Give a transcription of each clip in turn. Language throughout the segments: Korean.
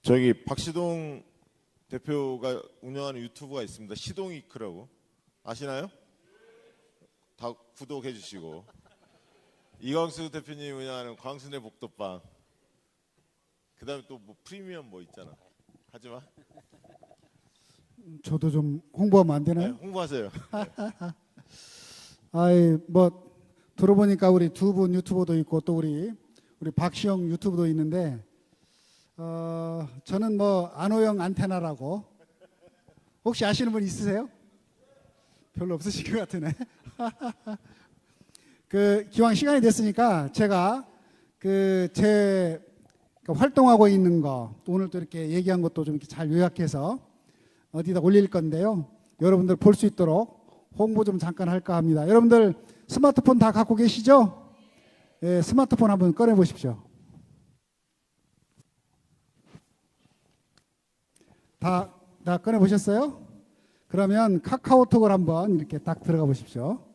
저기 박시동 대표가 운영하는 유튜브가 있습니다. 시동이크라고 아시나요? 다 구독해 주시고, 이광수 대표님 운영하는 광순의 복덕방, 그 다음에 또 뭐 프리미엄 뭐 있잖아. 하지마. 저도 좀 홍보하면 안 되나요? 네, 홍보하세요. 아이 뭐 들어보니까 우리 두 분 유튜버도 있고 또 우리 박시영 유튜브도 있는데 저는 뭐 안호영 안테나라고, 혹시 아시는 분 있으세요? 별로 없으실 것 같으네. 그 기왕 시간이 됐으니까 제가 제 활동하고 있는 거, 또 오늘 또 이렇게 얘기한 것도 좀 이렇게 잘 요약해서 어디다 올릴 건데요. 여러분들 볼 수 있도록 홍보 좀 잠깐 할까 합니다. 여러분들 스마트폰 다 갖고 계시죠? 예, 스마트폰 한번 꺼내 보십시오. 다 꺼내 보셨어요? 그러면 카카오톡을 한번 이렇게 딱 들어가 보십시오.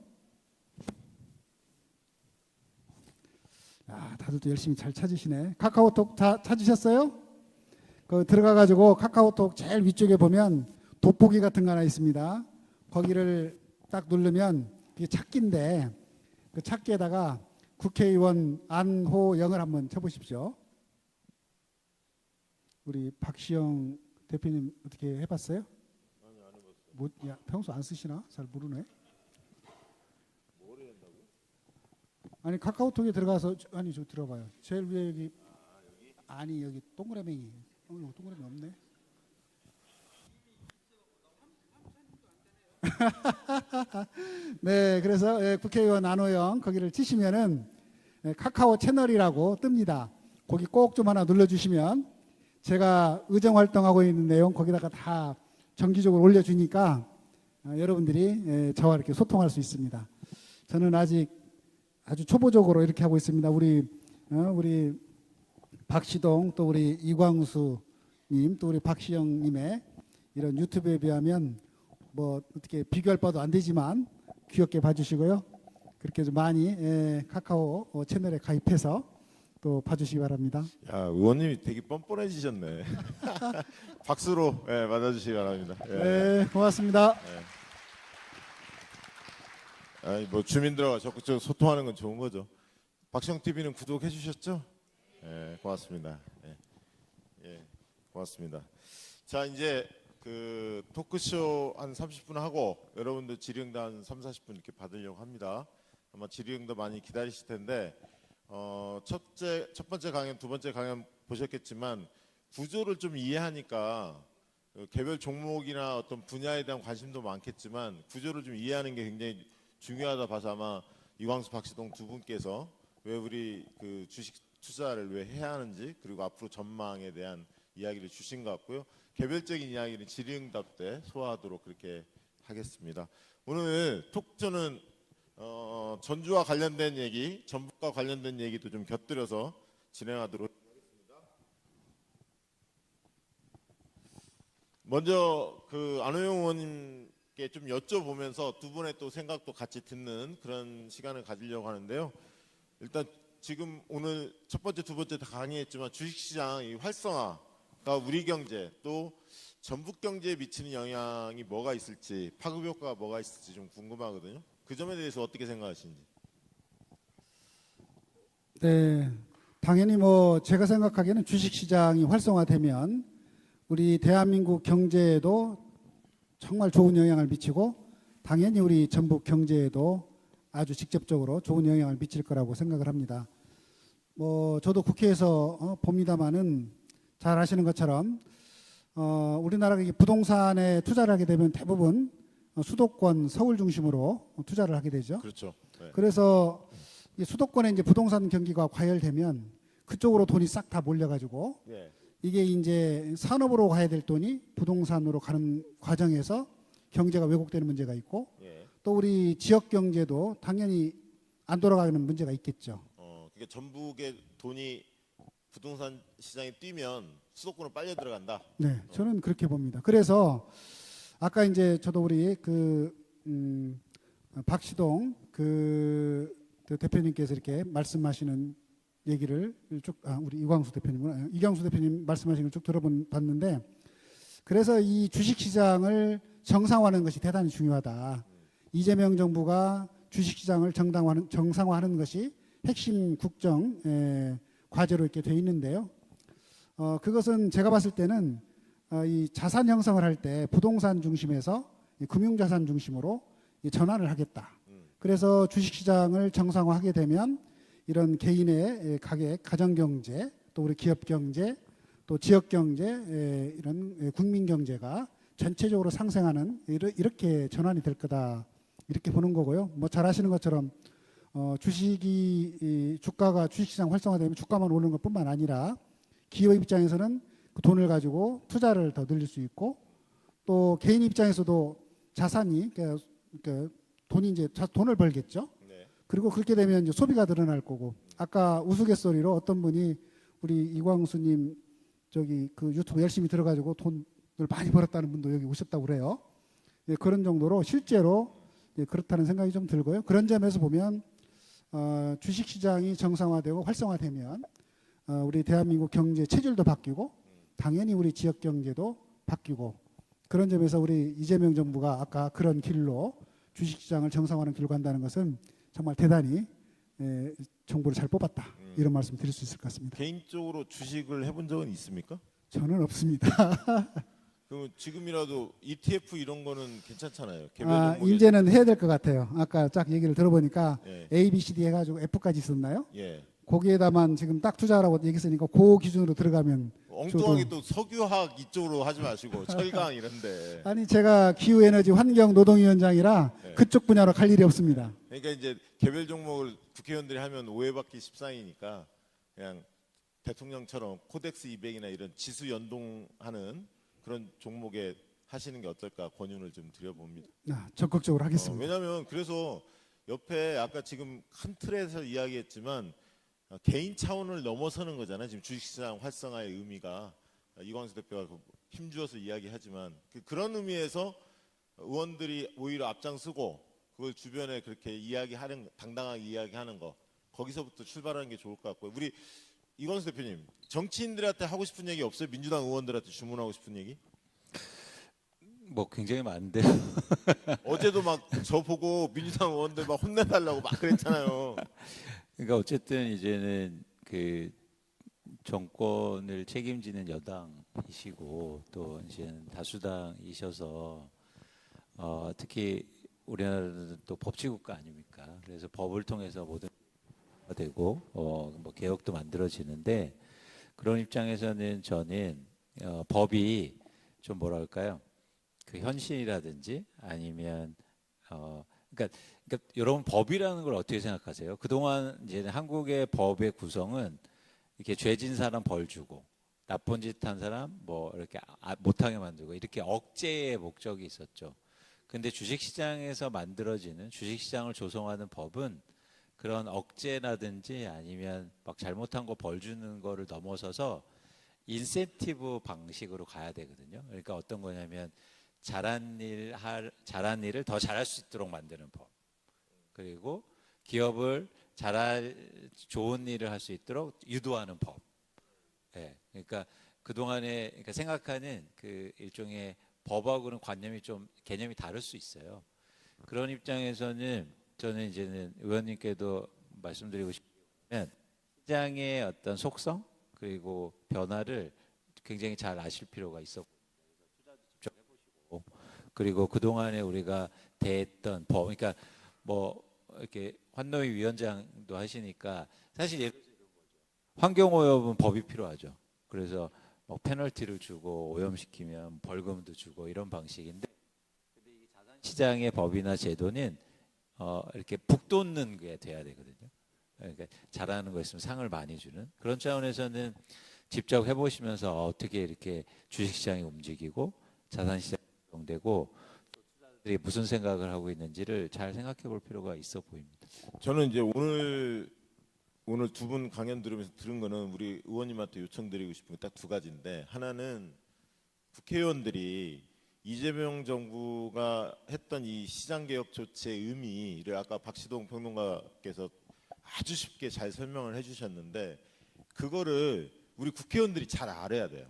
야, 다들 또 열심히 잘 찾으시네. 카카오톡 다 찾으셨어요? 그 들어가 가지고 카카오톡 제일 위쪽에 보면 돋보기 같은 거 하나 있습니다. 거기를 딱 누르면 이게 찾기인데, 그 찾기에다가 국회의원 안호영을 한번 쳐보십시오. 우리 박시영 대표님 어떻게 해봤어요? 아니, 안 해봤어요. 뭐, 야, 평소 안 쓰시나? 잘 모르네. 뭘 해야 한다고? 아니 카카오톡에 들어가서, 아니 저 들어봐요. 제일 위에 여기, 아니 여기 동그라미, 동그라미 없네. 네, 그래서 국회의원 안호영 거기를 치시면은 카카오 채널이라고 뜹니다. 거기 꼭 좀 하나 눌러주시면 제가 의정 활동하고 있는 내용 거기다가 다 정기적으로 올려주니까 여러분들이 저와 이렇게 소통할 수 있습니다. 저는 아직 아주 초보적으로 이렇게 하고 있습니다. 우리 박시동, 또 우리 이광수님, 또 우리 박시영님의 이런 유튜브에 비하면 뭐 어떻게 비교할 바도 안 되지만 귀엽게 봐주시고요. 그렇게 좀 많이 카카오 채널에 가입해서 또 봐주시기 바랍니다. 야, 의원님이 되게 뻔뻔해지셨네. 박수로 맞아주시기 바랍니다. 네, 고맙습니다. 아니, 뭐 주민들과 적극적으로 소통하는 건 좋은 거죠. 박시영 TV는 구독해 주셨죠? 고맙습니다. 고맙습니다. 자, 이제 그 토크쇼 한 30분 하고 여러분들 질의응답 한 3, 40분 이렇게 받으려고 합니다. 아마 질의응답 많이 기다리실 텐데 첫 번째 강연, 두 번째 강연 보셨겠지만 구조를 좀 이해하니까 개별 종목이나 어떤 분야에 대한 관심도 많겠지만 구조를 좀 이해하는 게 굉장히 중요하다 봐서 아마 이광수, 박시동 두 분께서 왜 우리 그 주식 투자를 왜 해야 하는지, 그리고 앞으로 전망에 대한 이야기를 주신 것 같고요. 개별적인 이야기는 질의응답 때 소화하도록 그렇게 하겠습니다. 오늘 톡쇼는 전주와 관련된 얘기, 전북과 관련된 얘기도 좀 곁들여서 진행하도록 하겠습니다. 먼저 그 안호영 의원님께 좀 여쭤보면서 두 분의 또 생각도 같이 듣는 그런 시간을 가지려고 하는데요. 일단 지금 오늘 첫 번째, 두 번째 다 강의했지만 주식시장 이 활성화가 우리 경제 또 전북 경제에 미치는 영향이 뭐가 있을지, 파급 효과가 뭐가 있을지 좀 궁금하거든요. 그 점에 대해서 어떻게 생각하시는지. 네, 당연히 뭐 제가 생각하기에는 주식시장이 활성화되면 우리 대한민국 경제에도 정말 좋은 영향을 미치고 당연히 우리 전북 경제에도 아주 직접적으로 좋은 영향을 미칠 거라고 생각을 합니다. 뭐 저도 국회에서 봅니다마는 잘 아시는 것처럼 우리나라가 부동산에 투자를 하게 되면 대부분 수도권 서울 중심으로 투자를 하게 되죠. 그렇죠. 네. 그래서 이 수도권에 이제 부동산 경기가 과열되면 그쪽으로 돈이 싹 다 몰려가지고 이게 이제 산업으로 가야 될 돈이 부동산으로 가는 과정에서 경제가 왜곡되는 문제가 있고 또 우리 지역 경제도 당연히 안 돌아가는 문제가 있겠죠. 그러니까 전북의 돈이 부동산 시장에 뛰면 수도권으로 빨려 들어간다. 네, 저는 그렇게 봅니다. 그래서 아까 이제 저도 우리 박시동 그 대표님께서 이렇게 말씀하시는 얘기를 우리 이광수 대표님구나. 이광수 대표님 말씀하신 걸 쭉 들어봤는데, 그래서 이 주식시장을 정상화하는 것이 대단히 중요하다. 이재명 정부가 주식시장을 정상화하는 것이 핵심 국정 과제로 이렇게 돼 있는데요. 그것은 제가 봤을 때는 이 자산 형성을 할 때 부동산 중심에서 금융자산 중심으로 전환을 하겠다. 그래서 주식시장을 정상화하게 되면 이런 개인의 가계, 가정경제, 또 우리 기업경제, 또 지역경제, 이런 국민경제가 전체적으로 상생하는 이렇게 전환이 될 거다. 이렇게 보는 거고요. 뭐 잘 아시는 것처럼 주가가 주식시장 활성화되면 주가만 오르는 것뿐만 아니라 기업 입장에서는 그 돈을 가지고 투자를 더 늘릴 수 있고, 또 개인 입장에서도 자산이 돈이 이제 돈을 벌겠죠. 네. 그리고 그렇게 되면 이제 소비가 늘어날 거고, 아까 우스갯소리로 어떤 분이 우리 이광수님 그 유튜브 열심히 들어가지고 돈을 많이 벌었다는 분도 여기 오셨다고 그래요. 예, 그런 정도로 실제로 그렇다는 생각이 좀 들고요. 그런 점에서 보면 주식시장이 정상화되고 활성화되면 우리 대한민국 경제 체질도 바뀌고, 당연히 우리 지역 경제도 바뀌고, 그런 점에서 우리 이재명 정부가 아까 그런 길로 주식시장을 정상화하는 길로 간다는 것은 정말 대단히 정보를 잘 뽑았다. 이런 말씀 드릴 수 있을 것 같습니다. 개인적으로 주식을 해본 적은 있습니까? 저는 없습니다. 그럼 지금이라도 ETF 이런 거는 괜찮잖아요. 개별 종목에- 이제는 해야 될 것 같아요. 아까 딱 얘기를 들어보니까 예. A, B, C, D 해가지고 F까지 있었나요? 예. 거기에다만 지금 딱 투자하라고 얘기했으니까 그 기준으로 들어가면 엉뚱하게 또 석유화학 이쪽으로 하지 마시고 철강 이런데. 아니 제가 기후에너지 환경노동위원장이라 네. 그쪽 분야로 갈 일이 없습니다. 그러니까 이제 개별 종목을 국회의원들이 하면 오해받기 십상이니까 그냥 대통령처럼 코덱스 200이나 이런 지수 연동하는 그런 종목에 하시는 게 어떨까 권유를 좀 드려봅니다. 적극적으로 하겠습니다. 왜냐하면 그래서 옆에 아까 지금 큰 틀에서 이야기했지만 개인 차원을 넘어서는 거잖아요. 지금 주식시장 활성화의 의미가 이광수 대표가 힘주어서 이야기하지만 그런 의미에서 의원들이 오히려 앞장서고 그걸 주변에 그렇게 당당하게 이야기하는 거, 거기서부터 출발하는 게 좋을 것 같고요. 우리 이광수 대표님, 정치인들한테 하고 싶은 얘기 없어요? 민주당 의원들한테 주문하고 싶은 얘기? 뭐 굉장히 많은데 어제도 막 저 보고 민주당 의원들 막 혼내달라고 막 그랬잖아요. 그러니까 어쨌든 이제는 그 정권을 책임지는 여당이시고 또 이제는 다수당이셔서 특히 우리나라는 또 법치국가 아닙니까? 그래서 법을 통해서 모든 게 되고 뭐 개혁도 만들어지는데, 그런 입장에서는 저는 법이 좀 뭐랄까요? 그 현실이라든지 아니면 그러니까 여러분 법이라는 걸 어떻게 생각하세요? 그동안 이제 한국의 법의 구성은 이렇게 죄진 사람 벌 주고 나쁜 짓 한 사람 뭐 이렇게 못하게 만들고 이렇게 억제의 목적이 있었죠. 근데 주식시장에서 만들어지는 주식시장을 조성하는 법은 그런 억제라든지 아니면 막 잘못한 거 벌 주는 거를 넘어서서 인센티브 방식으로 가야 되거든요. 그러니까 어떤 거냐면 잘한 일을 더 잘할 수 있도록 만드는 법. 그리고 기업을 좋은 일을 할 수 있도록 유도하는 법. 예. 그러니까 그동안에 생각하는 그 일종의 법하고는 개념이 다를 수 있어요. 그런 입장에서는 저는 이제는 의원님께도 말씀드리고 싶으면 시장의 어떤 속성 그리고 변화를 굉장히 잘 아실 필요가 있었고, 투자도 직접 해보시고, 그리고 그동안에 우리가 대했던 법, 그러니까 뭐 이렇게 환노위 위원장도 하시니까 사실 예를 들어서 이런 거죠. 환경오염은 법이 필요하죠. 그래서 뭐 페널티를 주고 오염시키면 벌금도 주고 이런 방식인데, 근데 이 자산시장의 법이나 제도는 이렇게 북돋는 게 돼야 되거든요. 그러니까 잘하는 거 있으면 상을 많이 주는 그런 차원에서는 직접 해보시면서 어떻게 이렇게 주식시장이 움직이고 자산시장이 운영되고 또 투자자들이 무슨 생각을 하고 있는지를 잘 생각해 볼 필요가 있어 보입니다. 저는 이제 오늘 두 분 강연 들으면서 들은 거는 우리 의원님한테 요청드리고 싶은 게 딱 두 가지인데, 하나는 국회의원들이 이재명 정부가 했던 이 시장개혁 조치의 의미를 아까 박시동 평론가께서 아주 쉽게 잘 설명을 해주셨는데 그거를 우리 국회의원들이 잘 알아야 돼요.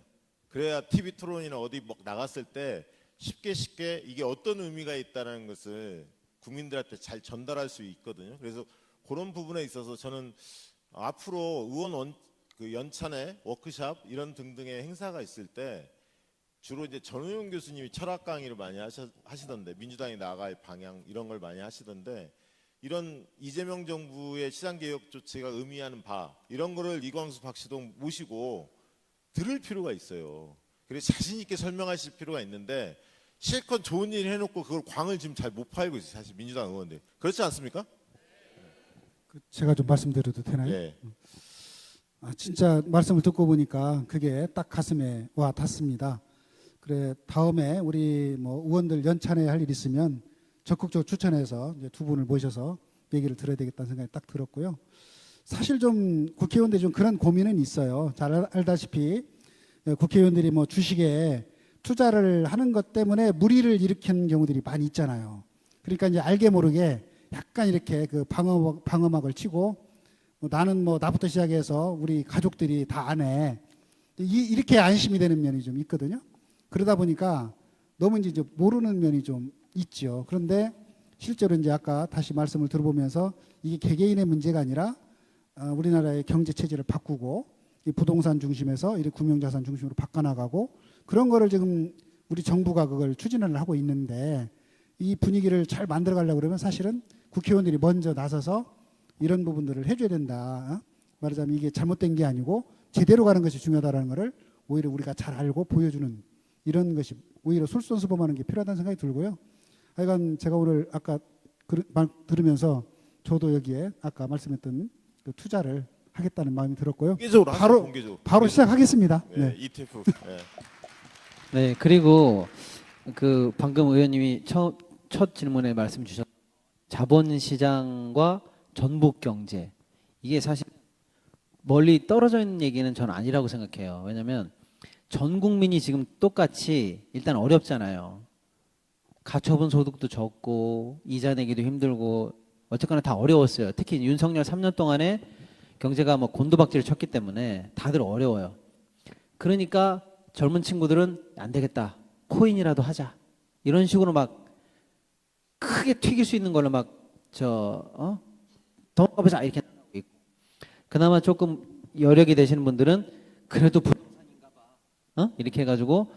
그래야 TV 토론이나 어디 막 나갔을 때 쉽게 이게 어떤 의미가 있다는 것을 국민들한테 잘 전달할 수 있거든요. 그래서 그런 부분에 있어서 저는 앞으로 그 연찬회, 워크샵 이런 등등의 행사가 있을 때 주로 이제 전우용 교수님이 철학 강의를 많이 하시던데 민주당이 나아갈 방향 이런 걸 많이 하시던데 이런 이재명 정부의 시장개혁 조치가 의미하는 바 이런 거를 이광수 박시동 모시고 들을 필요가 있어요. 그래서 자신 있게 설명하실 필요가 있는데 실컷 좋은 일 해놓고 그걸 광을 지금 잘 못 팔고 있어요. 사실 민주당 의원들 그렇지 않습니까? 제가 좀 말씀드려도 되나요? 예. 진짜 말씀을 듣고 보니까 그게 딱 가슴에 와 닿습니다. 그래 다음에 우리 뭐 의원들 연찬회 할 일 있으면 적극적으로 추천해서 이제 두 분을 모셔서 얘기를 들어야 되겠다는 생각이 딱 들었고요. 사실 좀 국회의원들이 좀 그런 고민은 있어요. 잘 알다시피 국회의원들이 뭐 주식에 투자를 하는 것 때문에 물의를 일으키는 경우들이 많이 있잖아요. 그러니까 이제 알게 모르게 약간 이렇게 그 방어막을 치고 나는 뭐 나부터 시작해서 우리 가족들이 다 안 해. 이렇게 안심이 되는 면이 좀 있거든요. 그러다 보니까 너무 이제 모르는 면이 좀 있죠. 그런데 실제로 이제 아까 다시 말씀을 들어보면서 이게 개개인의 문제가 아니라 우리나라의 경제 체제를 바꾸고 이 부동산 중심에서 이렇게 금융자산 중심으로 바꿔나가고 그런 거를 지금 우리 정부가 그걸 추진을 하고 있는데 이 분위기를 잘 만들어 가려고 그러면 사실은 국회의원들이 먼저 나서서 이런 부분들을 해줘야 된다. 말하자면 이게 잘못된 게 아니고 제대로 가는 것이 중요하다는 것을 오히려 우리가 잘 알고 보여주는 이런 것이 오히려 솔선수범하는 게 필요하다는 생각이 들고요. 하여간 제가 오늘 아까 말 들으면서 저도 여기에 아까 말씀했던 그 투자를 하겠다는 마음이 들었고요. 공개적으로 바로 공개적으로. 바로 시작하겠습니다. 네, 네. ETF. 네. 네, 그리고 그 방금 의원님이 첫 질문에 말씀 주셨 자본시장과 전북 경제 이게 사실 멀리 떨어져 있는 얘기는 저는 아니라고 생각해요. 왜냐하면 전 국민이 지금 똑같이 일단 어렵잖아요. 가처분 소득도 적고 이자 내기도 힘들고 어쨌거나 다 어려웠어요. 특히 윤석열 3년 동안에 경제가 뭐 곤두박질을 쳤기 때문에 다들 어려워요. 그러니까 젊은 친구들은 안 되겠다. 코인이라도 하자. 이런 식으로 막 크게 튀길 수 있는 걸로 막 더 가보자 이렇게 나오고 있고. 그나마 조금 여력이 되시는 분들은 그래도 부동산인가 봐. 이렇게 해가지고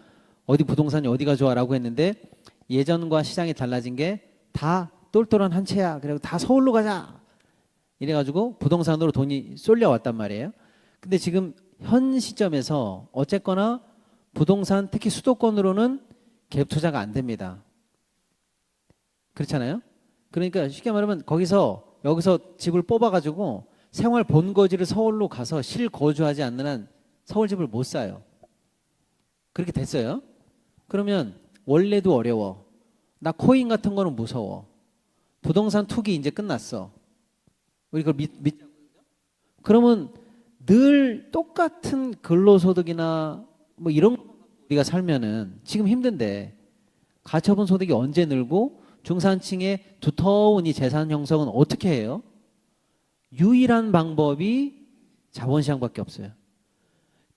어디 부동산이 어디가 좋아라고 했는데 예전과 시장이 달라진 게 다 똘똘한 한 채야. 그리고 다 서울로 가자. 이래가지고 부동산으로 돈이 쏠려왔단 말이에요. 근데 지금 현 시점에서 어쨌거나 부동산 특히 수도권으로는 갭 투자가 안 됩니다. 그렇잖아요. 그러니까 쉽게 말하면 여기서 집을 뽑아가지고 생활 본거지를 서울로 가서 실거주하지 않는 한 서울집을 못 사요. 그렇게 됐어요. 그러면 원래도 어려워. 나 코인 같은 거는 무서워. 부동산 투기 이제 끝났어. 우리 그걸 믿자고요. 그러면 늘 똑같은 근로소득이나 뭐 이런 거 우리가 살면은 지금 힘든데 가처분 소득이 언제 늘고 중산층의 두터운 이 재산 형성은 어떻게 해요? 유일한 방법이 자본시장밖에 없어요.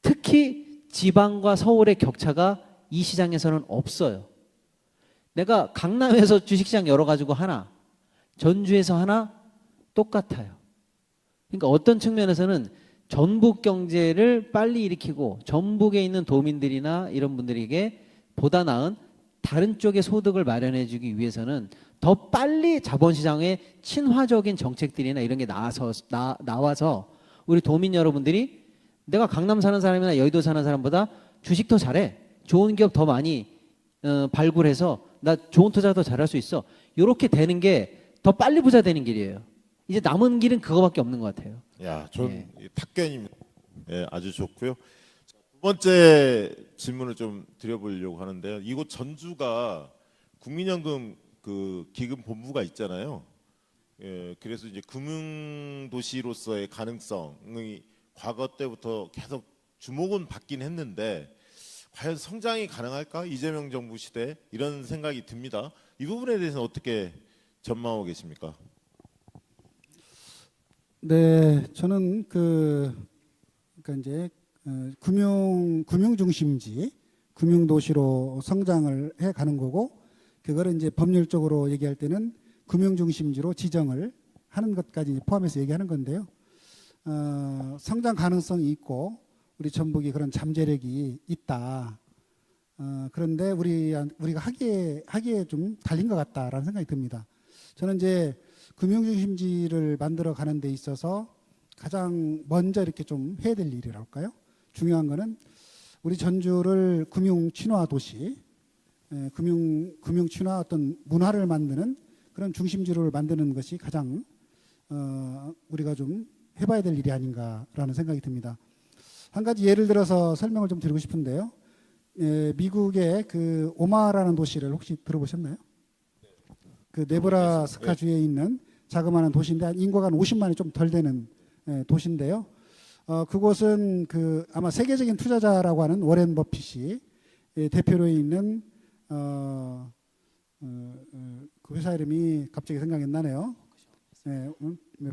특히 지방과 서울의 격차가 이 시장에서는 없어요. 내가 강남에서 주식시장 열어가지고 하나, 전주에서 하나 똑같아요. 그러니까 어떤 측면에서는 전북 경제를 빨리 일으키고 전북에 있는 도민들이나 이런 분들에게 보다 나은 다른 쪽의 소득을 마련해 주기 위해서는 더 빨리 자본시장의 친화적인 정책들이나 이런 게 나와서 우리 도민 여러분들이 내가 강남 사는 사람이나 여의도 사는 사람보다 주식 더 잘해. 좋은 기업 더 많이 발굴해서 나 좋은 투자 더 잘할 수 있어. 이렇게 되는 게 더 빨리 부자 되는 길이에요. 이제 남은 길은 그거밖에 없는 것 같아요. 야, 전 탁견입니다. 예, 아주 좋고요. 두 번째 질문을 좀 드려보려고 하는데요. 이곳 전주가 국민연금 그 기금 본부가 있잖아요. 예, 그래서 이제 금융도시로서의 가능성이 과거 때부터 계속 주목은 받긴 했는데 과연 성장이 가능할까? 이재명 정부 시대 이런 생각이 듭니다. 이 부분에 대해서는 어떻게 전망하고 계십니까? 네, 저는 그러니까 이제 금융 중심지, 금융 도시로 성장을 해 가는 거고, 그거를 이제 법률적으로 얘기할 때는 금융 중심지로 지정을 하는 것까지 포함해서 얘기하는 건데요. 성장 가능성이 있고 우리 전북이 그런 잠재력이 있다. 그런데 우리가 하기에 좀 달린 것 같다라는 생각이 듭니다. 저는 이제 금융중심지를 만들어 가는 데 있어서 가장 먼저 이렇게 좀 해야 될 일이라고 할까요? 중요한 거는 우리 전주를 금융 친화 도시, 금융 친화 어떤 문화를 만드는 그런 중심지를 만드는 것이 가장 우리가 좀 해봐야 될 일이 아닌가라는 생각이 듭니다. 한 가지 예를 들어서 설명을 좀 드리고 싶은데요. 미국의 그 오마하라는 도시를 혹시 들어보셨나요? 그 네브라스카 주에 있는 자그마한 도시인데 인구가 한 50만이 좀 덜 되는 도시인데요. 그곳은 그 아마 세계적인 투자자라고 하는 워렌 버핏이 대표로 있는 그 회사 이름이 갑자기 생각이 안 나네요.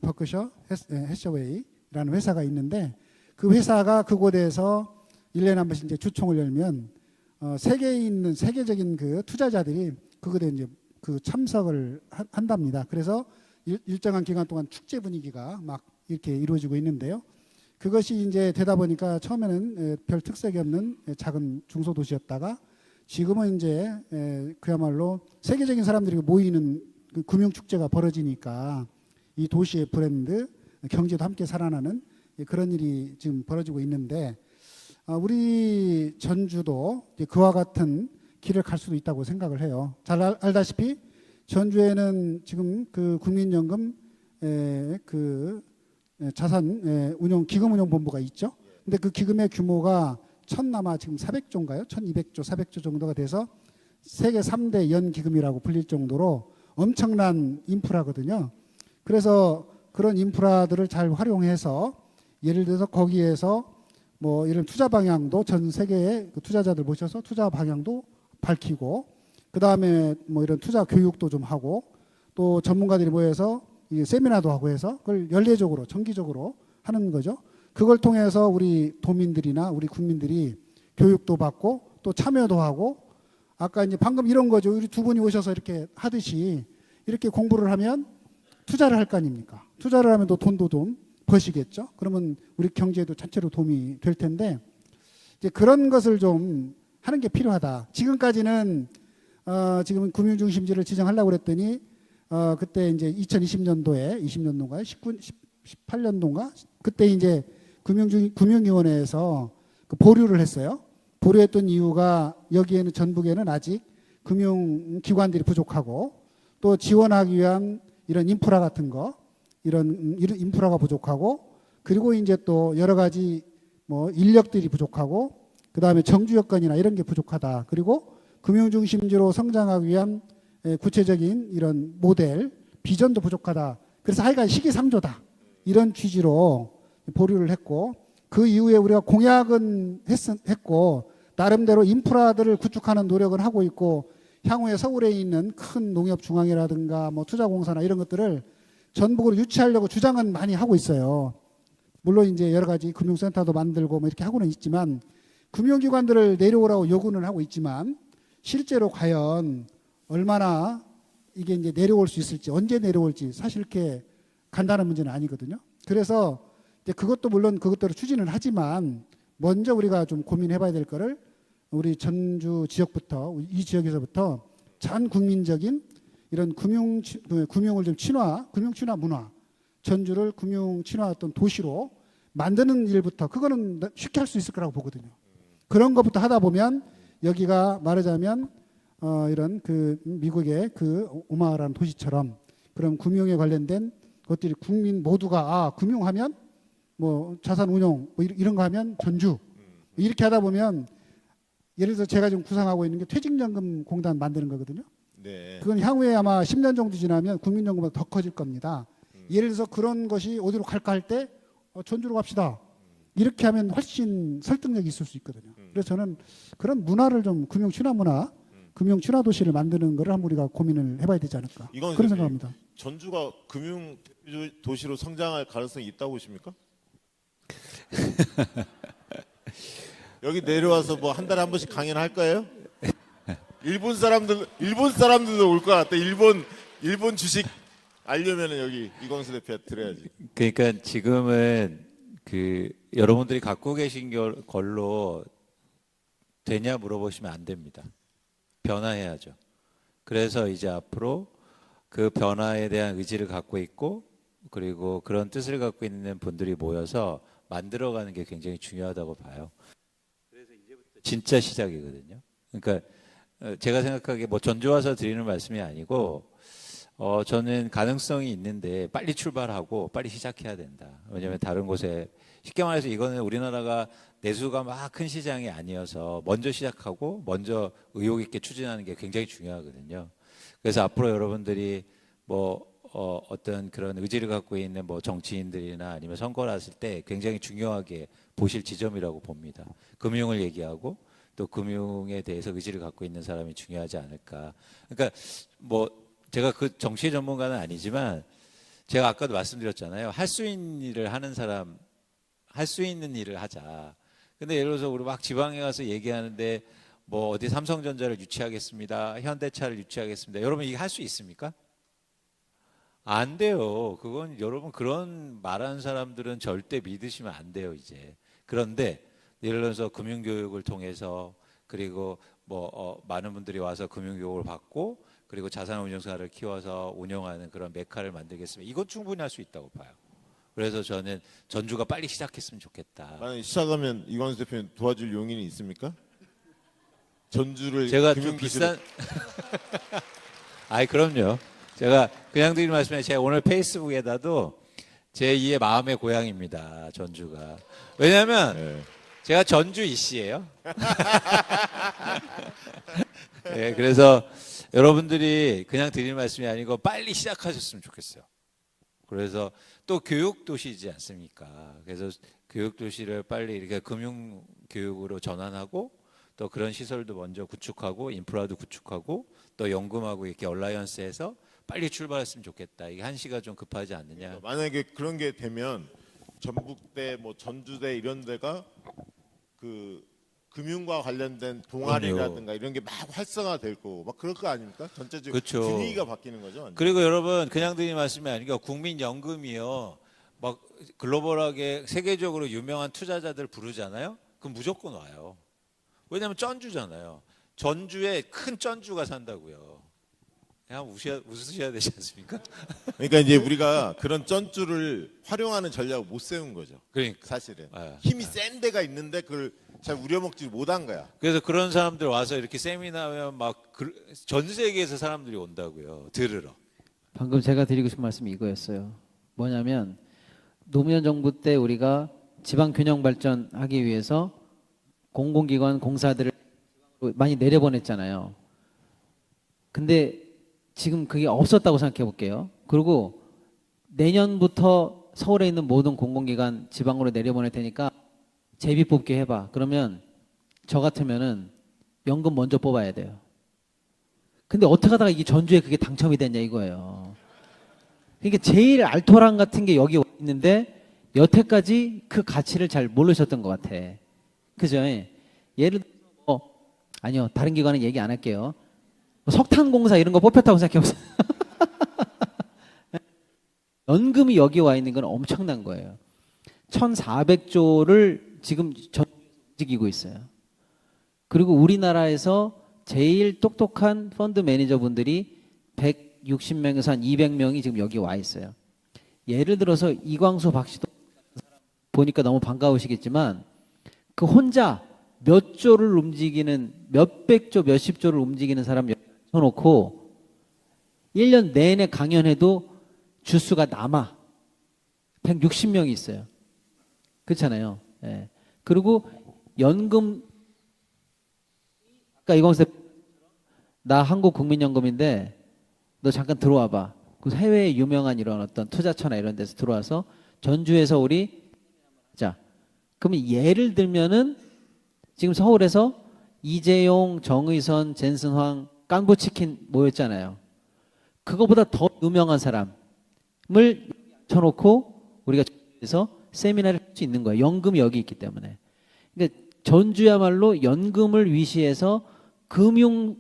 버크셔 해서웨이라는 회사가 있는데 그 회사가 그곳에서 1년에 한 번씩 이제 주총을 열면 세계에 있는 세계적인 그 투자자들이 그곳에 이제 그 참석을 한답니다. 그래서 일정한 기간 동안 축제 분위기가 막 이렇게 이루어지고 있는데요. 그것이 이제 되다 보니까 처음에는 별 특색이 없는 작은 중소도시였다가 지금은 이제 그야말로 세계적인 사람들이 모이는 그 금융축제가 벌어지니까 이 도시의 브랜드, 경제도 함께 살아나는 그런 일이 지금 벌어지고 있는데 우리 전주도 그와 같은 길을 갈 수도 있다고 생각을 해요. 잘 알다시피 전주에는 지금 그 국민연금 그 자산 운용 기금운용본부가 있죠. 근데 그 기금의 규모가 아마 지금 400조인가요? 1200조, 400조 정도가 돼서 세계 3대 연기금이라고 불릴 정도로 엄청난 인프라거든요. 그래서 그런 인프라들을 잘 활용해서 예를 들어서 거기에서 뭐 이런 투자 방향도 전 세계의 그 투자자들 모셔서 투자 방향도 밝히고 그 다음에 뭐 이런 투자 교육도 좀 하고 또 전문가들이 모여서 세미나도 하고 해서 그걸 연례적으로 정기적으로 하는 거죠. 그걸 통해서 우리 도민들이나 우리 국민들이 교육도 받고 또 참여도 하고 아까 이제 방금 이런 거죠. 우리 두 분이 오셔서 이렇게 하듯이 이렇게 공부를 하면 투자를 할 거 아닙니까? 투자를 하면 또 돈도 좀 버시겠죠. 그러면 우리 경제에도 자체로 도움이 될 텐데 이제 그런 것을 좀 하는 게 필요하다. 지금까지는 지금 금융중심지를 지정하려고 그랬더니 그때 이제 2020년도에 20년도인가요? 18년도인가? 그때 이제 금융위원회에서 그 보류를 했어요. 보류했던 이유가 여기에는 전북에는 아직 금융기관들이 부족하고 또 지원하기 위한 이런 인프라 같은 거 이런 인프라가 부족하고 그리고 이제 또 여러 가지 뭐 인력들이 부족하고 그 다음에 정주 여건이나 이런 게 부족하다. 그리고 금융중심지로 성장하기 위한 구체적인 이런 모델, 비전도 부족하다. 그래서 하여간 시기상조다. 이런 취지로 보류를 했고 그 이후에 우리가 공약은 했고 나름대로 인프라들을 구축하는 노력을 하고 있고 향후에 서울에 있는 큰 농협중앙이라든가 뭐 투자공사나 이런 것들을 전북으로 유치하려고 주장은 많이 하고 있어요. 물론 이제 여러 가지 금융센터도 만들고 뭐 이렇게 하고는 있지만 금융기관들을 내려오라고 요구는 하고 있지만 실제로 과연 얼마나 이게 이제 내려올 수 있을지 언제 내려올지 사실 이렇게 간단한 문제는 아니거든요. 그래서 이제 그것도 물론 그것대로 추진은 하지만 먼저 우리가 좀 고민해봐야 될 거를 우리 전주 지역부터 이 지역에서부터 전 국민적인 이런 금융을 좀 금융 친화 문화, 전주를 금융 친화 어떤 도시로 만드는 일부터 그거는 쉽게 할 수 있을 거라고 보거든요. 그런 것부터 하다 보면 여기가 말하자면 이런 그 미국의 그 오마하라는 도시처럼 그런 금융에 관련된 것들이 국민 모두가 금융하면 뭐 자산 운용 뭐 이런 거 하면 전주 이렇게 하다 보면 예를 들어서 제가 지금 구상하고 있는 게 퇴직연금 공단 만드는 거거든요. 네. 그건 향후에 아마 10년 정도 지나면 국민연금보다 더 커질 겁니다. 예를 들어서 그런 것이 어디로 갈까 할 때 전주로 갑시다. 이렇게 하면 훨씬 설득력이 있을 수 있거든요. 그래서 저는 그런 문화를 좀 금융 친화 문화 금융 친화 도시를 만드는 거를 한번 우리가 고민을 해봐야 되지 않을까 이건 그런 선생님, 생각합니다. 전주가 금융 도시로 성장할 가능성이 있다고 보십니까? 여기 내려와서 뭐 한 달에 한 번씩 강연을 할 거예요? 일본 사람들도 올 것 같아. 일본 주식 알려면은 여기 이광수 대표 들어야지. 그러니까 지금은 그 여러분들이 갖고 계신 걸로 되냐 물어보시면 안 됩니다. 변화해야죠. 그래서 이제 앞으로 그 변화에 대한 의지를 갖고 있고 그리고 그런 뜻을 갖고 있는 분들이 모여서 만들어가는 게 굉장히 중요하다고 봐요. 그래서 이제부터 진짜 시작이거든요. 그러니까 제가 생각하기에 뭐 전주 와서 드리는 말씀이 아니고 저는 가능성이 있는데 빨리 출발하고 빨리 시작해야 된다. 왜냐하면 다른 곳에 쉽게 말해서 이거는 우리나라가 내수가 막 큰 시장이 아니어서 먼저 시작하고 먼저 의욕 있게 추진하는 게 굉장히 중요하거든요. 그래서 앞으로 여러분들이 뭐 어떤 그런 의지를 갖고 있는 뭐 정치인들이나 아니면 선거 났을 때 굉장히 중요하게 보실 지점이라고 봅니다. 금융을 얘기하고 또 금융에 대해서 의지를 갖고 있는 사람이 중요하지 않을까. 그러니까 뭐 제가 그 정치 전문가는 아니지만 제가 아까도 말씀드렸잖아요. 할 수 있는 일을 하는 사람, 할 수 있는 일을 하자. 근데 예를 들어서 우리 막 지방에 가서 얘기하는데 뭐 어디 삼성전자를 유치하겠습니다. 현대차를 유치하겠습니다. 여러분 이게 할 수 있습니까? 안 돼요. 그건 여러분 그런 말하는 사람들은 절대 믿으시면 안 돼요, 이제. 그런데 예를 들어서 금융교육을 통해서 그리고 뭐 많은 분들이 와서 금융교육을 받고 그리고 자산운용사를 키워서 운영하는 그런 메카를 만들겠습니다. 이건 충분히 할 수 있다고 봐요. 그래서 저는 전주가 빨리 시작했으면 좋겠다. 만약 시작하면 이광수 대표님 도와줄 용인이 있습니까? 전주를 제가 좀 금융도시로- 비싼 아이 그럼요. 제가 그냥 드리는 말씀에 제가 오늘 페이스북에다도 제 2의 마음의 고향입니다. 전주가. 왜냐하면 네. 제가 전주 이씨예요. 네, 그래서 여러분들이 그냥 드리는 말씀이 아니고 빨리 시작하셨으면 좋겠어요. 그래서 또 교육 도시이지 않습니까? 그래서 교육 도시를 빨리 이렇게 금융 교육으로 전환하고 또 그런 시설도 먼저 구축하고 인프라도 구축하고 또 연금하고 이렇게 얼라이언스해서 빨리 출발했으면 좋겠다. 이게 한시가 좀 급하지 않느냐. 만약에 그런 게 되면 전북대, 뭐 전주대 이런 데가 그 금융과 관련된 동아리라든가 이런 게 막 활성화될 거고 막 그럴 거 아닙니까? 전체적으로 그렇죠. 분위기가 바뀌는 거죠. 완전히. 그리고 여러분 그냥 드리는 말씀이 아니고 국민연금이요. 막 글로벌하게 세계적으로 유명한 투자자들 부르잖아요. 그럼 무조건 와요. 왜냐하면 전주잖아요. 전주에 큰 전주가 산다고요. 그냥 웃으셔야 되지 않습니까? 그러니까 이제 우리가 그런 쩐주를 활용하는 전략을 못 세운 거죠. 그러니까. 사실은 네. 힘이 센 데가 있는데 그걸 잘 우려먹지 못한 거야. 그래서 그런 사람들 와서 이렇게 세미나면 막 전 세계에서 사람들이 온다고요. 들으러. 방금 제가 드리고 싶은 말씀이 이거였어요. 뭐냐면 노무현 정부 때 우리가 지방 균형 발전하기 위해서 공공기관 공사들을 많이 내려보냈잖아요. 근데 지금 그게 없었다고 생각해 볼게요. 그리고 내년부터 서울에 있는 모든 공공기관 지방으로 내려보낼 테니까 제비 뽑기 해봐. 그러면 저 같으면은 연금 먼저 뽑아야 돼요. 근데 어떻게 하다가 이게 전주에 그게 당첨이 됐냐 이거예요. 그러니까 제일 알토란 같은 게 여기 있는데 여태까지 그 가치를 잘 모르셨던 것 같아. 그죠? 예를 들어 아니요 다른 기관은 얘기 안 할게요. 석탄공사 이런 거 뽑혔다고 생각해보세요. 연금이 여기 와 있는 건 엄청난 거예요. 1,400조를 지금 움직이고 있어요. 그리고 우리나라에서 제일 똑똑한 펀드 매니저분들이 160명에서 한 200명이 지금 여기 와 있어요. 예를 들어서 이광수 박씨도 보니까 너무 반가우시겠지만 그 혼자 몇 조를 움직이는 몇백 조, 몇십 조를 움직이는 사람 쳐놓고 1년 내내 강연해도 주수가 남아 160명이 있어요. 그렇잖아요. 예. 그리고 연금 아까 이광수 나 한국국민연금인데 너 잠깐 들어와 봐. 그 해외에 유명한 이런 어떤 투자처나 이런 데서 들어와서 전주에서 우리 자 그러면 예를 들면은 지금 서울에서 이재용, 정의선, 젠슨황, 깡부치킨 모였잖아요. 그거보다 더 유명한 사람을 쳐놓고 우리가 전주에서 세미나를 할 수 있는 거예요. 연금이 여기 있기 때문에. 그러니까 전주야말로 연금을 위시해서 금융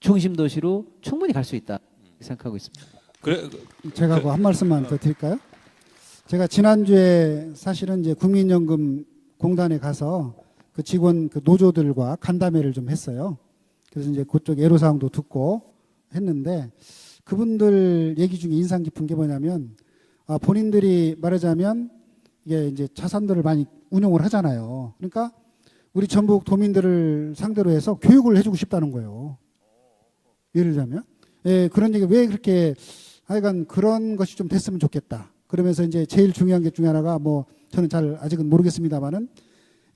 중심 도시로 충분히 갈 수 있다 생각하고 있습니다. 그래, 제가 한 말씀만 더 드릴까요? 제가 지난주에 사실은 이제 국민연금공단에 가서 그 직원 그 노조들과 간담회를 좀 했어요. 그래서 이제 그쪽 애로사항도 듣고 했는데 그분들 얘기 중에 인상 깊은 게 뭐냐면 본인들이 말하자면 이게 이제 자산들을 많이 운용을 하잖아요. 그러니까 우리 전북 도민들을 상대로 해서 교육을 해주고 싶다는 거예요. 예를 들자면 그런 얘기 왜 그렇게 하여간 그런 것이 좀 됐으면 좋겠다. 그러면서 이제 제일 중요한 게 중에 하나가 뭐 저는 잘 아직은 모르겠습니다만은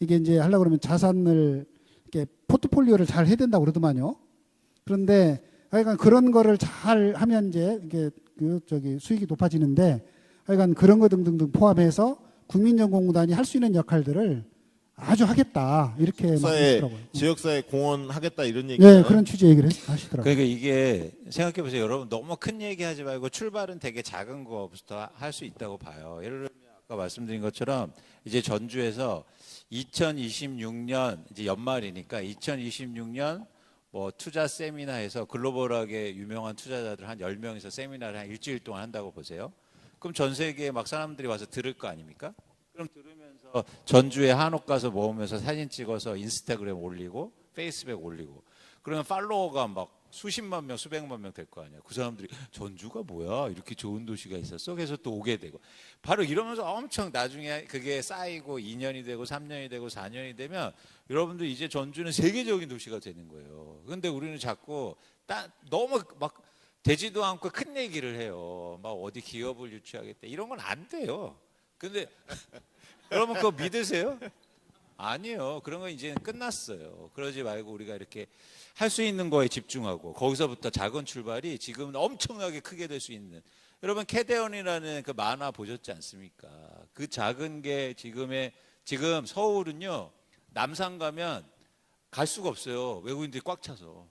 이게 이제 하려고 그러면 자산을 이렇게 포트폴리오를 잘 해야 된다고 그러더만요. 그런데 하여간 그런 거를 잘 하면 이제 이게 수익이 높아지는데 하여간 그런 거 등등등 포함해서 국민연금공단이 할 수 있는 역할들을 아주 하겠다 이렇게 말씀하시더라고요. 지역사회 공헌하겠다 이런 얘기예요. 네, 그런 취지 얘기를 하시더라고요. 그러니까 이게 생각해 보세요. 여러분 너무 큰 얘기하지 말고 출발은 되게 작은 거부터 할 수 있다고 봐요. 예를 들면 아까 말씀드린 것처럼 이제 전주에서 2026년 이제 연말이니까 2026년 뭐 투자 세미나에서 글로벌하게 유명한 투자자들 한 10명에서 세미나를 한 일주일 동안 한다고 보세요. 그럼 전 세계에 막 사람들이 와서 들을 거 아닙니까? 그럼 들으면서 전주에 한옥 가서 모으면서 사진 찍어서 인스타그램 올리고 페이스북 올리고 그러면 팔로워가 막 수십만 명, 수백만 명 될 거 아니야. 그 사람들이 전주가 뭐야? 이렇게 좋은 도시가 있었어? 그래서 또 오게 되고 바로 이러면서 엄청 나중에 그게 쌓이고 2년이 되고 3년이 되고 4년이 되면 여러분들 이제 전주는 세계적인 도시가 되는 거예요. 근데 우리는 자꾸 너무 막 되지도 않고 큰 얘기를 해요. 막 어디 기업을 유치하겠다. 이런 건 안 돼요. 근데 여러분 그거 믿으세요? 아니에요. 그런 건 이제는 끝났어요. 그러지 말고 우리가 이렇게 할 수 있는 거에 집중하고 거기서부터 작은 출발이 지금은 엄청나게 크게 될 수 있는 여러분 캐데온이라는 그 만화 보셨지 않습니까? 그 작은 게 지금 서울은요 남산 가면 갈 수가 없어요. 외국인들이 꽉 차서.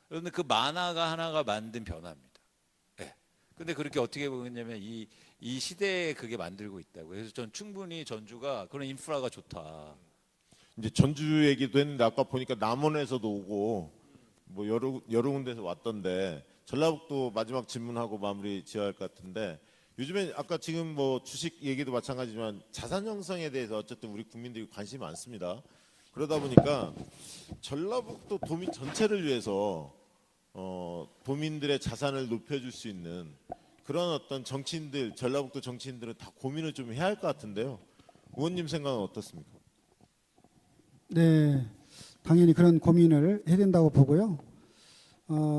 그런데 그 만화가 하나가 만든 변화입니다. 네. 근데 그렇게 어떻게 보겠냐면 이 시대에 그게 만들고 있다고. 그래서 전 충분히 전주가 그런 인프라가 좋다. 이제 전주 얘기도 했는데 아까 보니까 남원에서도 오고 뭐 여러 군데서 왔던데 전라북도 마지막 질문하고 마무리 지어야 할 것 같은데 요즘에 아까 지금 뭐 주식 얘기도 마찬가지지만 자산 형성에 대해서 어쨌든 우리 국민들이 관심이 많습니다. 그러다 보니까 전라북도 도민 전체를 위해서 도민들의 자산을 높여줄 수 있는 그런 어떤 정치인들 전라북도 정치인들은 다 고민을 좀 해야 할 것 같은데요. 의원님 생각은 어떻습니까? 네, 당연히 그런 고민을 해야 된다고 보고요.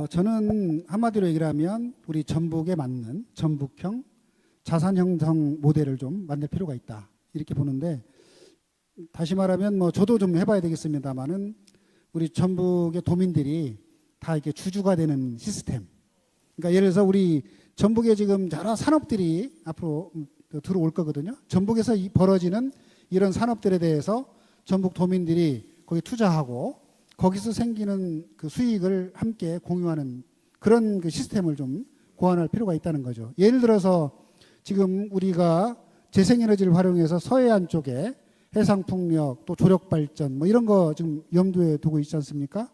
저는 한마디로 얘기를 하면 우리 전북에 맞는 전북형 자산 형성 모델을 좀 만들 필요가 있다 이렇게 보는데 다시 말하면 뭐 저도 좀 해봐야 되겠습니다만은 우리 전북의 도민들이 다 이렇게 주주가 되는 시스템. 그러니까 예를 들어서 우리 전북에 지금 여러 산업들이 앞으로 들어올 거거든요. 전북에서 벌어지는 이런 산업들에 대해서 전북 도민들이 거기 투자하고 거기서 생기는 그 수익을 함께 공유하는 그런 그 시스템을 좀 고안할 필요가 있다는 거죠. 예를 들어서 지금 우리가 재생에너지를 활용해서 서해안 쪽에 해상풍력 또 조력발전 뭐 이런 거 지금 염두에 두고 있지 않습니까?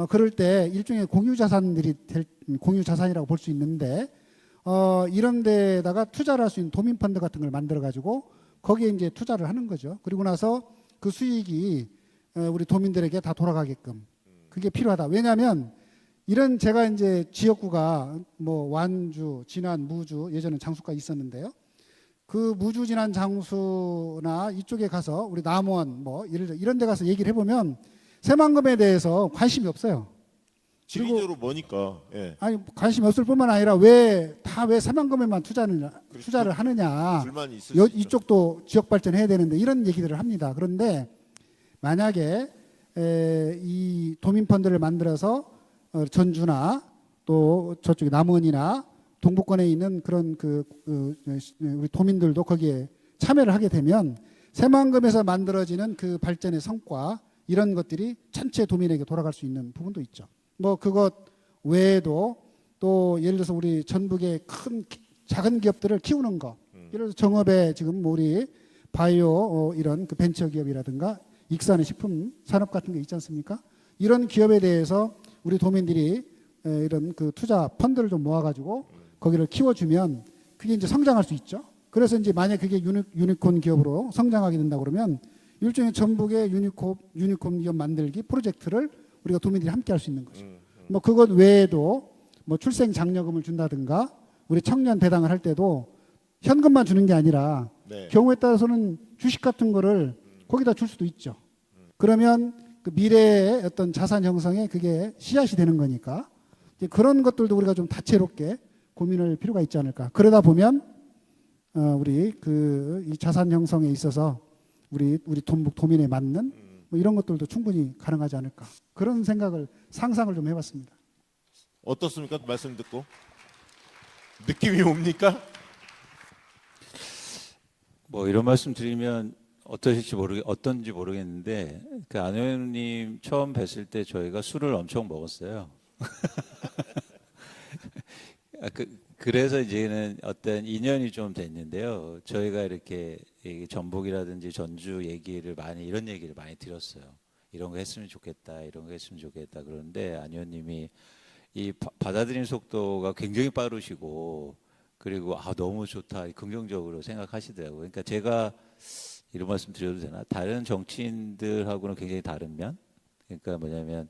그럴 때 일종의 공유자산이라고 볼 수 있는데 이런 데다가 투자를 할 수 있는 도민펀드 같은 걸 만들어 가지고 거기에 이제 투자를 하는 거죠. 그리고 나서 그 수익이 우리 도민들에게 다 돌아가게끔 그게 필요하다. 왜냐하면 이런 제가 이제 지역구가 뭐 완주, 진안, 무주 예전에 장수가 있었는데요. 그 무주, 진안, 장수나 이쪽에 가서 우리 남원 뭐 예를 들어 이런 데 가서 얘기를 해보면 새만금에 대해서 관심이 없어요. 지리적으로 뭐니까. 예. 아니 관심이 없을 뿐만 아니라 왜 새만금에만 투자를 하느냐. 불만이 있을 수 있죠. 이쪽도 지역 발전해야 되는데 이런 얘기들을 합니다. 그런데 만약에 이 도민펀드를 만들어서 전주나 또 저쪽에 남원이나 동북권에 있는 그런 우리 도민들도 거기에 참여를 하게 되면 새만금에서 만들어지는 그 발전의 성과 이런 것들이 전체 도민에게 돌아갈 수 있는 부분도 있죠. 뭐 그것 외에도 또 예를 들어서 우리 전북의 작은 기업들을 키우는 거, 예를 들어서 정업에 지금 뭐 우리 바이오 이런 그 벤처 기업이라든가 익산의 식품 산업 같은 게 있지 않습니까? 이런 기업에 대해서 우리 도민들이 이런 그 투자 펀드를 좀 모아가지고 거기를 키워주면 그게 이제 성장할 수 있죠. 그래서 이제 만약 그게 유니콘 기업으로 성장하게 된다 그러면 일종의 전북의 유니콘 기업 만들기 프로젝트를 우리가 도민들이 함께 할 수 있는 거죠. 뭐 그것 외에도 뭐 출생 장려금을 준다든가 우리 청년 배당을 할 때도 현금만 주는 게 아니라 네. 경우에 따라서는 주식 같은 거를 거기다 줄 수도 있죠. 그러면 그 미래의 어떤 자산 형성에 그게 씨앗이 되는 거니까 이제 그런 것들도 우리가 좀 다채롭게 고민할 필요가 있지 않을까. 그러다 보면 우리 그 이 자산 형성에 있어서 우리 동북 도민에 맞는 뭐 이런 것들도 충분히 가능하지 않을까. 그런 상상을 좀 해봤습니다. 어떻습니까? 말씀 듣고 느낌이 옵니까? 뭐 이런 말씀 드리면 어떤지 모르겠는데 그 안 의원님 처음 뵀을 때 저희가 술을 엄청 먹었어요. 그래서 이제는 어떤 인연이 좀 됐는데요. 저희가 이렇게 전북이라든지 전주 이런 얘기를 많이 드렸어요. 이런 거 했으면 좋겠다, 이런 거 했으면 좋겠다. 그런데 안 의원님이 이 받아들이는 속도가 굉장히 빠르시고 그리고 너무 좋다, 긍정적으로 생각하시더라고요. 그러니까 제가 이런 말씀 드려도 되나? 다른 정치인들하고는 굉장히 다른 면? 그러니까 뭐냐면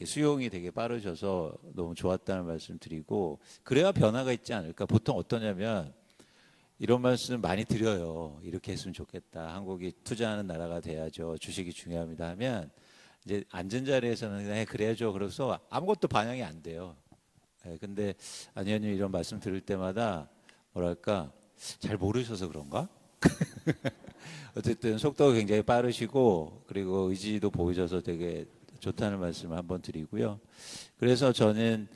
수용이 되게 빠르셔서 너무 좋았다는 말씀 드리고 그래야 변화가 있지 않을까. 보통 어떠냐면 이런 말씀 많이 드려요. 이렇게 했으면 좋겠다. 한국이 투자하는 나라가 돼야죠. 주식이 중요합니다 하면 이제 앉은 자리에서는 그냥 그래야죠. 그래서 아무것도 반영이 안 돼요. 근데 안 의원님 이런 말씀 들을 때마다 뭐랄까 잘 모르셔서 그런가? 어쨌든 속도가 굉장히 빠르시고 그리고 의지도 보이셔서 되게 좋다는 말씀을 한번 드리고요. 그래서 저는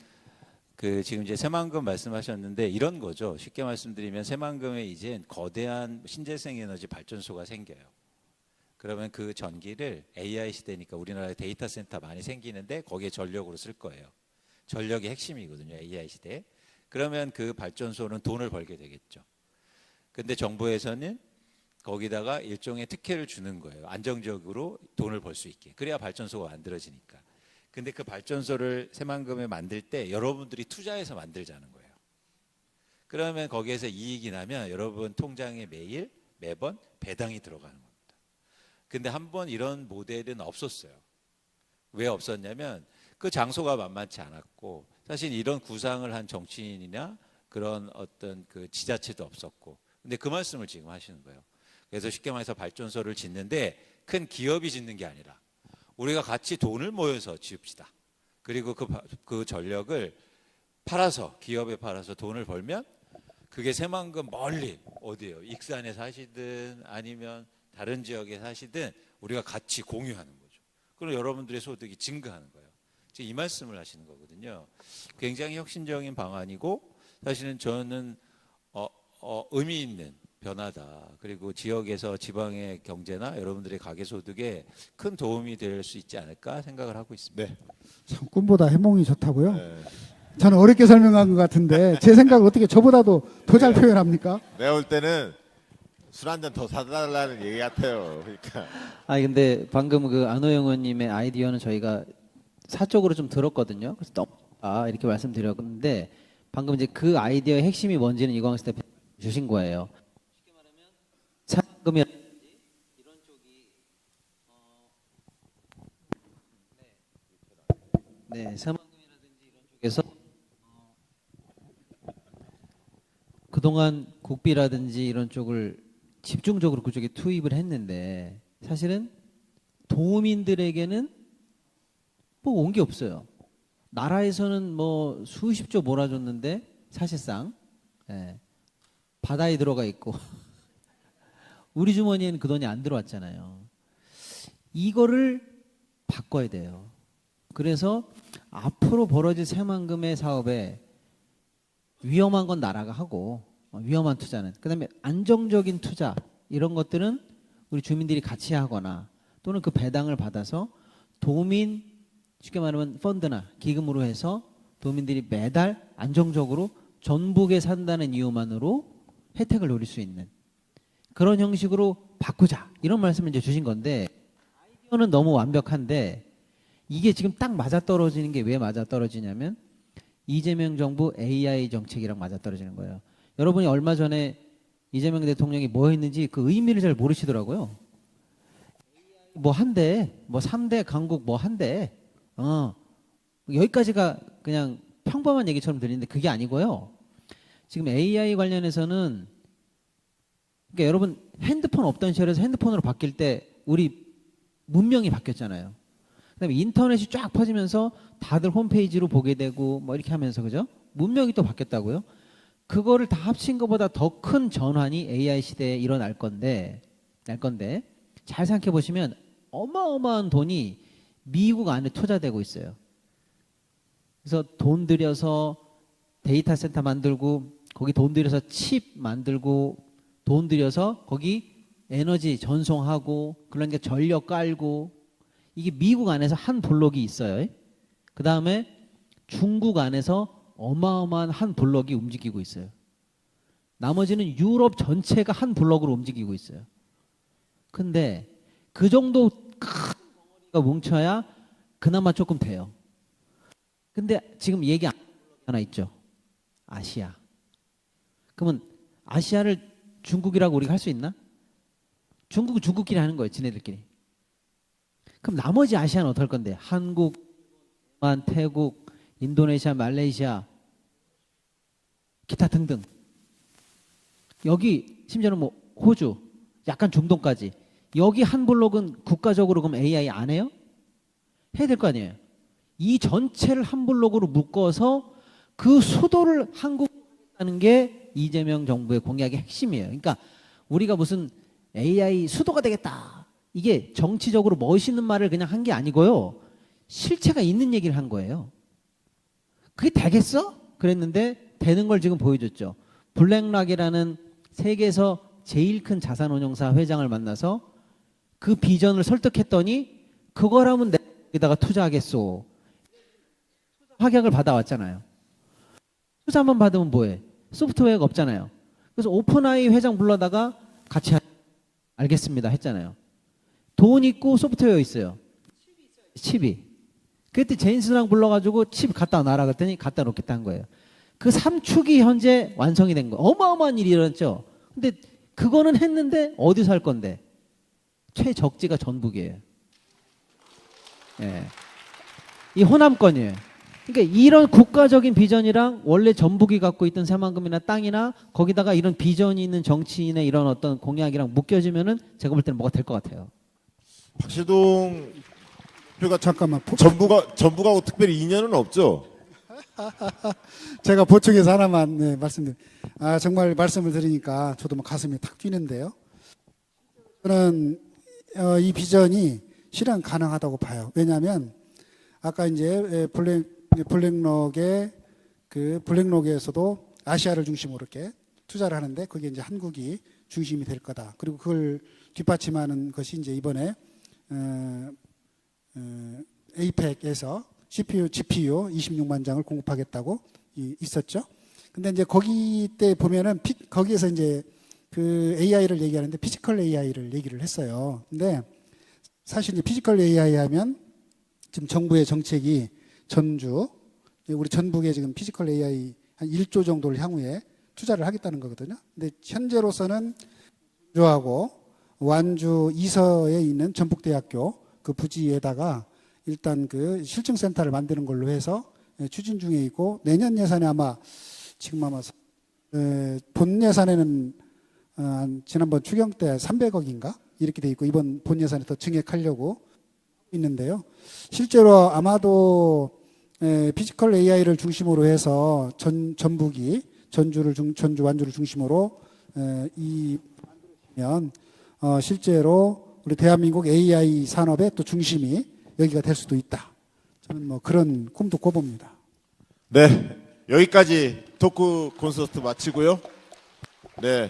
그 지금 이제 새만금 말씀하셨는데 이런 거죠. 쉽게 말씀드리면 새만금에 이제 거대한 신재생 에너지 발전소가 생겨요. 그러면 그 전기를 AI 시대니까 우리나라에 데이터 센터 많이 생기는데 거기에 전력으로 쓸 거예요. 전력이 핵심이거든요. AI 시대에. 그러면 그 발전소는 돈을 벌게 되겠죠. 근데 정부에서는 거기다가 일종의 특혜를 주는 거예요. 안정적으로 돈을 벌 수 있게. 그래야 발전소가 만들어지니까. 근데 그 발전소를 새만금에 만들 때 여러분들이 투자해서 만들자는 거예요. 그러면 거기에서 이익이 나면 여러분 통장에 매번 배당이 들어가는 겁니다. 근데 한번 이런 모델은 없었어요. 왜 없었냐면 그 장소가 만만치 않았고 사실 이런 구상을 한 정치인이나 그런 어떤 그 지자체도 없었고 근데 그 말씀을 지금 하시는 거예요. 그래서 쉽게 말해서 발전소를 짓는데 큰 기업이 짓는 게 아니라 우리가 같이 돈을 모여서 지읍시다. 그리고 그 전력을 기업에 팔아서 돈을 벌면 그게 새만금 멀리 어디예요? 익산에 사시든 아니면 다른 지역에 사시든 우리가 같이 공유하는 거죠. 그럼 여러분들의 소득이 증가하는 거예요. 지금 이 말씀을 하시는 거거든요. 굉장히 혁신적인 방안이고 사실은 저는 의미 있는 변화다. 그리고 지역에서 지방의 경제나 여러분들의 가계소득에 큰 도움이 될 수 있지 않을까 생각을 하고 있습니다. 네. 참 꿈보다 해몽이 좋다고요? 네. 저는 어렵게 설명한 것 같은데 제 생각을 어떻게 저보다도 더 잘 표현합니까? 내가 볼 때는 술 한 잔 더 사달라는 얘기 같아요. 그러니까 근데 방금 그 안호영 의원님의 아이디어는 저희가 사적으로 좀 들었거든요. 그래서 이렇게 말씀드렸는데 방금 이제 그 아이디어의 핵심이 뭔지는 이광수 대표 주신 거예요. 쉽게 말하면 상금이라든지 이런 쪽이 상금이라든지 이런 쪽에서 그동안 국비라든지 이런 쪽을 집중적으로 그쪽에 투입을 했는데 사실은 도민들에게는 뭐 온 게 없어요. 나라에서는 뭐 수십조 몰아줬는데 사실상 바다에 들어가 있고 우리 주머니에는 그 돈이 안 들어왔잖아요. 이거를 바꿔야 돼요. 그래서 앞으로 벌어질 새만금의 사업에 위험한 건 나라가 하고 위험한 투자는 그다음에 안정적인 투자 이런 것들은 우리 주민들이 같이 하거나 또는 그 배당을 받아서 도민, 쉽게 말하면 펀드나 기금으로 해서 도민들이 매달 안정적으로 전북에 산다는 이유만으로 혜택을 누릴 수 있는 그런 형식으로 바꾸자, 이런 말씀을 이제 주신 건데, 아이디어는 너무 완벽한데 이게 지금 딱 맞아떨어지는 게 왜 맞아떨어지냐면 이재명 정부 AI 정책이랑 맞아떨어지는 거예요. 여러분이 얼마 전에 이재명 대통령이 뭐 했는지 그 의미를 잘 모르시더라고요. 뭐 한대, 뭐 3대 강국 뭐 한대, 여기까지가 그냥 평범한 얘기처럼 들리는데 그게 아니고요. 지금 AI 관련해서는, 그러니까 여러분 핸드폰 없던 시절에서 핸드폰으로 바뀔 때 우리 문명이 바뀌었잖아요. 그다음에 인터넷이 쫙 퍼지면서 다들 홈페이지로 보게 되고 뭐 이렇게 하면서, 그죠? 문명이 또 바뀌었다고요. 그거를 다 합친 것보다 더 큰 전환이 AI 시대에 일어날 건데 잘 생각해 보시면 어마어마한 돈이 미국 안에 투자되고 있어요. 그래서 돈 들여서 데이터 센터 만들고, 거기 돈 들여서 칩 만들고, 돈 들여서 거기 에너지 전송하고, 그러니까 전력 깔고, 이게 미국 안에서 한 블록이 있어요. 그 다음에 중국 안에서 어마어마한 한 블록이 움직이고 있어요. 나머지는 유럽 전체가 한 블록으로 움직이고 있어요. 근데 그 정도 큰 덩어리가 뭉쳐야 그나마 조금 돼요. 근데 지금 얘기 하나 있죠. 아시아. 그러면 아시아를 중국이라고 우리가 할 수 있나? 중국은 중국끼리 하는 거예요. 지네들끼리. 그럼 나머지 아시아는 어떨 건데? 한국, 대만, 태국, 인도네시아, 말레이시아, 기타 등등. 여기 심지어는 뭐 호주, 약간 중동까지. 여기 한 블록은 국가적으로 그럼 AI 안 해요? 해야 될 거 아니에요. 이 전체를 한 블록으로 묶어서 그 수도를 한국에 하는 게 이재명 정부의 공약의 핵심이에요. 그러니까 우리가 무슨 AI 수도가 되겠다, 이게 정치적으로 멋있는 말을 그냥 한 게 아니고요. 실체가 있는 얘기를 한 거예요. 그게 되겠어? 그랬는데 되는 걸 지금 보여줬죠. 블랙락이라는 세계에서 제일 큰 자산운용사 회장을 만나서 그 비전을 설득했더니 그거라면 내가 투자하겠소. 확약을 받아왔잖아요. 투자만 받으면 뭐해? 소프트웨어가 없잖아요. 그래서 오픈AI 회장 불러다가 같이 알겠습니다 했잖아요. 돈 있고 소프트웨어 있어요. 칩이. 그때 제인스랑 불러가지고 칩 갖다 놔라 그랬더니 갖다 놓겠다는 거예요. 그 3축이 현재 완성이 된 거예요. 어마어마한 일이 일어났죠. 근데 그거는 했는데 어디서 할 건데? 최적지가 전북이에요. 예. 이 호남권이에요. 그러니까 이런 국가적인 비전이랑 원래 전북이 갖고 있던 새만금이나 땅이나 거기다가 이런 비전이 있는 정치인의 이런 어떤 공약이랑 묶여지면은 제가 볼 때는 뭐가 될 것 같아요. 박시동 대표가 잠깐만. 전북하고 특별히 인연은 없죠? 제가 보충해서 하나만 말씀드립니다. 정말 말씀을 들으니까 저도 뭐 가슴이 탁 뛰는데요. 저는 이 비전이 실현 가능하다고 봐요. 왜냐하면 아까 이제 블랙록의 그 블랙록에서도 아시아를 중심으로 이렇게 투자를 하는데 그게 이제 한국이 중심이 될 거다. 그리고 그걸 뒷받침하는 것이 이제 이번에 에이펙에서 GPU 26만 장을 공급하겠다고 있었죠. 근데 이제 거기 때 보면은 거기에서 이제 그 AI를 얘기하는데 피지컬 AI를 얘기를 했어요. 근데 사실 이제 피지컬 AI 하면 지금 정부의 정책이 우리 전북에 지금 피지컬 AI 한 1조 정도를 향후에 투자를 하겠다는 거거든요. 근데 현재로서는 완주하고 완주 이서에 있는 전북대학교 그 부지에다가 일단 그 실증센터를 만드는 걸로 해서 추진 중에 있고, 내년 예산에 지금 본 예산에는 지난번 추경 때 300억인가 이렇게 돼 있고, 이번 본 예산에 더 증액하려고 있는데요. 실제로 아마도 피지컬 AI를 중심으로 해서 전북이 전주 완주를 중심으로 실제로 우리 대한민국 AI 산업의 또 중심이 여기가 될 수도 있다. 저는 뭐 그런 꿈도 꿔봅니다. 네, 여기까지 토크 콘서트 마치고요. 네,